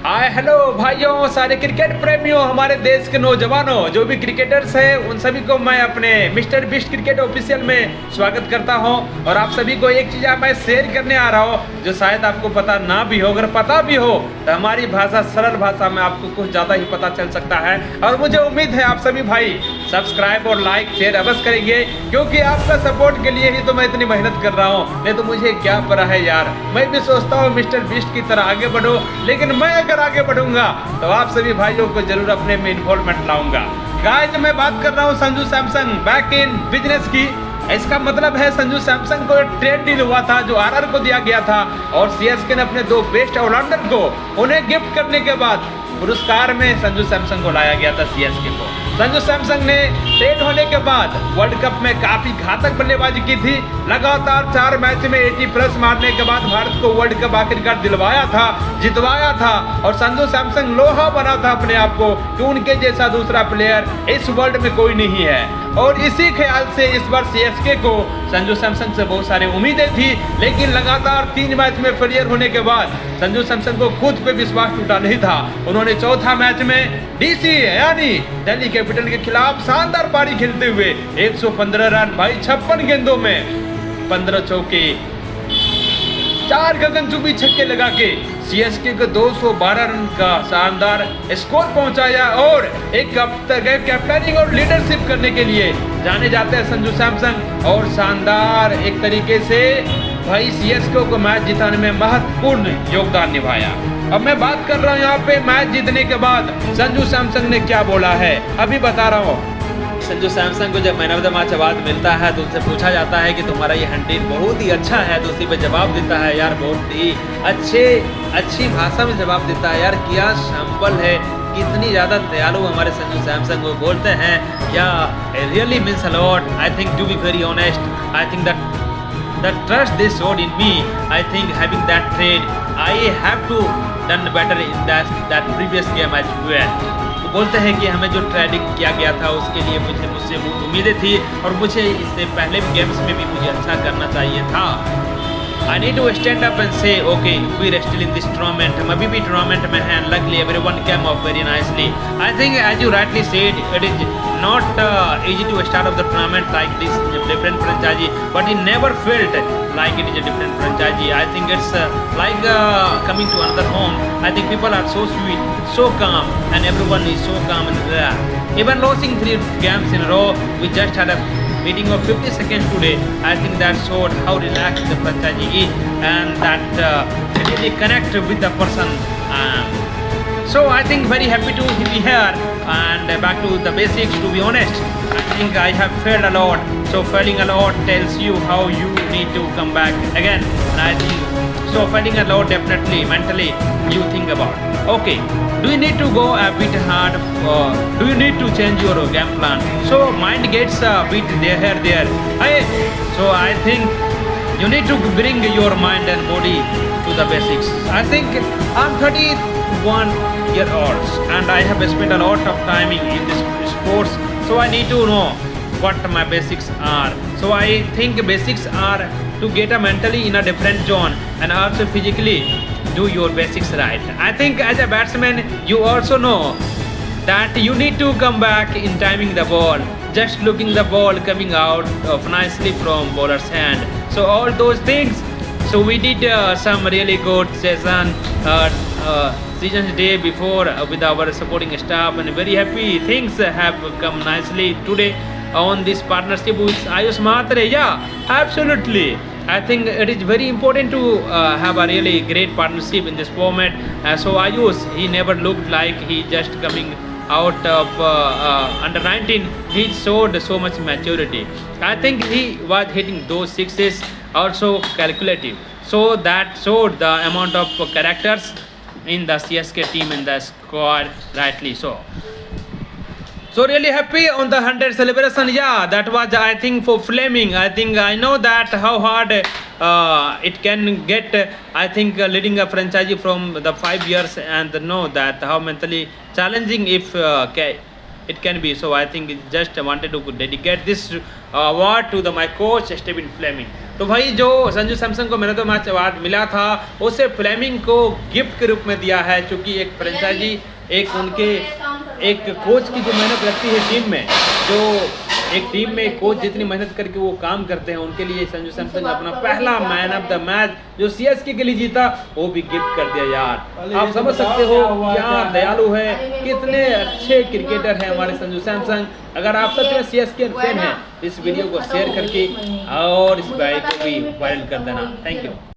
Hi hello भाइयों, सारे cricket प्रेमियों, हमारे देश के नौजवानों, जो भी क्रिकेटर्स हैं उन सभी को मैं अपने मिस्टर बिस्ट क्रिकेट ऑफिशियल में स्वागत करता हूं। और आप सभी को एक चीज़ मैं शेयर करने आ रहा हूं जो शायद आपको पता ना भी हो। अगर पता भी हो तो हमारी भाषा, सरल भाषा में आपको कुछ ज़्यादा ही पता चल सकता है। और मुझे उम्मीद है आप सभी भाई सब्सक्राइब और लाइक शेयर अवश्य करेंगे, क्योंकि आपका सपोर्ट के लिए ही तो मैं इतनी मेहनत कर रहा हूँ। नहीं तो मुझे क्या पता है यार, मैं भी सोचता हूँ मिस्टर बिस्ट की तरह आगे बढ़ो, लेकिन मैं अगर आगे बढ़ूंगा तो आप सभी भाइयों को जरूर अपने में इन्वॉल्वमेंट लाऊंगा। गाइस, मैं बात कर रहा हूँ Sanju Samson back in business की। इसका मतलब है संजू सैमसन को एक ट्रेड डील हुआ था जो आरआर को दिया गया था, और सीएसके ने अपने दो बेस्ट ऑलराउंडर को उन्हें गिफ्ट करने के बाद पुरस्कार में संजू सैमसन को लाया गया था सीएसके को। संजू सैमसन ने ट्रेड होने के बाद वर्ल्ड कप में काफी घातक बल्लेबाजी की थी। लगातार 4 मैच में 80+ मारने के बाद भारत को वर्ल्ड कप आखिरकार दिलवाया था, जितवाया था। और संजू सैमसन लोहा बना था अपने आप को कि उनके जैसा दूसरा प्लेयर इस वर्ल्ड में कोई नहीं है। और इसी ख्याल से इस बार सीएसके को संजू सैमसन से बहुत सारी उम्मीदें थी, लेकिन लगातार 3 मैच में फेलियर होने के बाद संजू सैमसन को खुद पे विश्वास टूटा नहीं था। उन्होंने चौथा मैच में डीसी यानी दिल्ली कैपिटल के खिलाफ शानदार पारी खेलते हुए 115 रन भाई 56 गेंदों में 15 चौके, 4 गगनचुंबी छक्के लगा के सीएसके को 212 रन का शानदार स्कोर पहुंचाया। और एक कैप्टनिंग और लीडरशिप करने के लिए जाने जाते हैं संजू सैमसन, और शानदार एक तरीके से भाई सीएसके को मैच जिताने में महत्वपूर्ण योगदान निभाया। अब मैं बात कर रहा हूँ यहाँ पे मैच जीतने के बाद संजू सैमसन ने क्या बोला है, अभी बता रहा हूँ। संजू सैमसन को जब man of the match award मिलता है तो उनसे पूछा जाता है कि तुम्हारा ये हैंडल बहुत ही अच्छा है, तो उसी पे जवाब देता है यार बहुत ही अच्छी भाषा में जवाब देता है। यार क्या संबल है, कितनी ज़्यादा दयालु हमारे संजू सैमसन को बोलते हैं। या really means a lot. I think to be very honest, I think that the trust they showed in me, I think having that trade I have to done better in that previous game as well। तो बोलते हैं कि हमें जो trading किया गया था उसके लिए मुझसे बहुत उम्मीदें थी, और मुझे इससे पहले गेम्स में भी मुझे अच्छा करना चाहिए था। I need to stand up and say, okay, we are still in this tournament. हम अभी भी टूर्नामेंट में हैं, and luckily everyone came off very nicely. I think, as you rightly said, it is not easy to start off the tournament like this different franchise, but it never felt like it is a different franchise. I think it's like coming to another home. I think people are so sweet, so calm, and everyone is so calm and relaxed. Even losing 3 games in a row, we just had a meeting of 50 seconds today. I think that showed how relaxed the franchise is, and that really connect with the person. So I think very happy to be here, and back to the basics. To be honest, I think I have failed a lot. So failing a lot tells you how you need to come back again. And I think so failing a lot definitely mentally you think about. Okay, do you need to go a bit hard? Do you need to change your game plan? So mind gets a bit there. So I think you need to bring your mind and body to the basics. I think I'm 31 years old and I have spent a lot of time in this sports. So I need to know what my basics are. So I think basics are to get a mentally in a different zone and also physically do your basics right. I think as a batsman you also know that you need to come back in timing the ball, just looking the ball coming out of nicely from bowler's hand. So all those things. So we did some really good seasons day before with our supporting staff, and very happy things have come nicely today on this partnership with Ayush Mhatre. Yeah, absolutely. I think it is very important to have a really great partnership in this format. So Ayush, he never looked like he just coming out of under 19. He showed so much maturity. I think he was hitting those sixes also calculative. So that showed the amount of characters in the CSK team in the squad rightly so. So really happy on the 100 celebration. Yeah, that was I think for Fleming. I think I know that how hard it can get. I think leading a franchise from the 5 years, and know that how mentally challenging if it can be. So I think just wanted to dedicate this award to my coach Stephen Fleming. तो भाई जो संजू सैमसन को man of the match award मिला था उसे Fleming को gift के रूप में दिया है, क्योंकि एक फ्रेंचाइजी एक कोच की जो मेहनत लगती है टीम में, जो एक टीम में कोच जितनी मेहनत करके वो काम करते हैं, उनके लिए संजू सैमसन ने अपना पहला मैन ऑफ द मैच जो सीएसके के लिए जीता वो भी गिफ्ट कर दिया यार। आप समझ सकते हो क्या दयालु है, कितने अच्छे क्रिकेटर हैं हमारे संजू सैमसन। अगर आप सच में सीएसके फैन हैं इस वीडियो को शेयर करके और इस भाई को भी वायरल कर देना। Thank you.